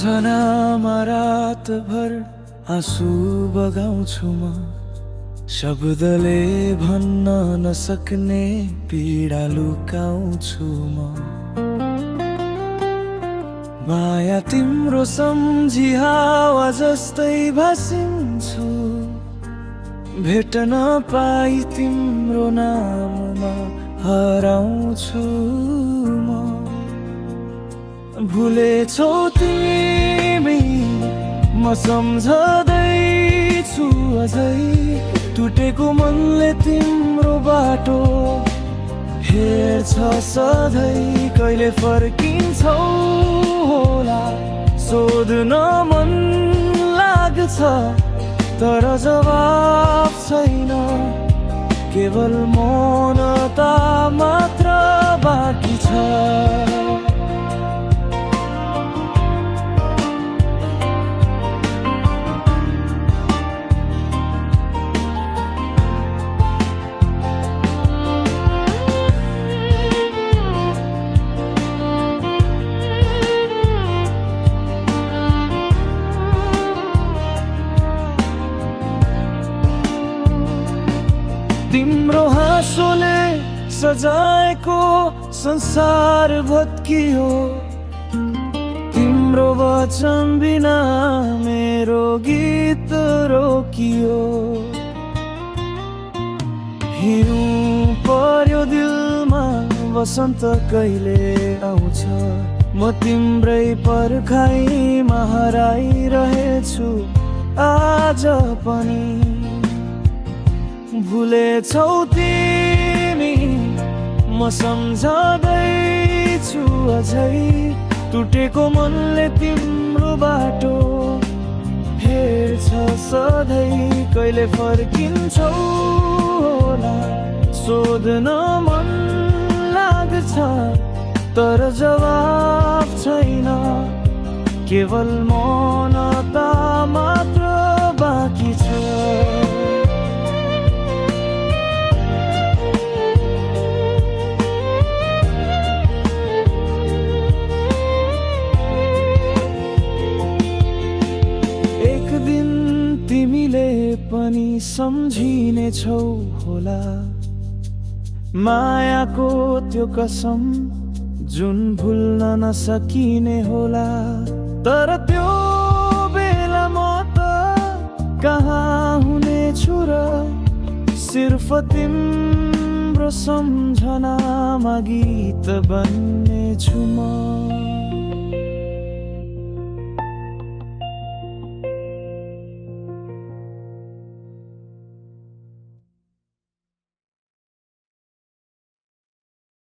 सम्झनामा रातभर आँसु बगाउँछु म, शब्दले भन्न नसक्ने पीडा लुकाउँछु म। माया तिम्रो सम्झी हावा जस्तै भासिन्छु, भेट्न पाई तिम्रो नाममा हराउँछु म। भुलेछौ तिमी म सम्झदैछु अझै, टुटेको मनले तिम्रो बाटो हेर्छ सधैँ। कहिले फर्किन्छौ होला सोध्न मन लाग्छ, तर जवाफ छैन, केवल मौनता मात्र बाँकी छ। तिम्रो हाँसोले सजाएको संसार भत्कियो, तिम्रो वचन बिना मेरो गीत रोकियो। हिउँ पर्यो दिलमा वसन्त कहिले आउँछ, म तिम्रै पर्खाइमा हराइरहेछु आज पनि। भुलेछौ तिमी म सम्झदैछु अझै, टुटेको मनले तिम्रो बाटो हेर्छ सधैँ। कहिले फर्किन्छौ होला सोध्न मन लाग्छ, तर जवाफ छैन, केवल मौनता मात्र बाँकी छ। तिमीले पनि सम्झिने छौ होला मायाको त्यो कसम, जुन भुल्न नसकिने होला। तर त्यो बेला म त कहाँ हुनेछु र, सिर्फ तिम्रो सम्झनामा गीत बन्नेछु म।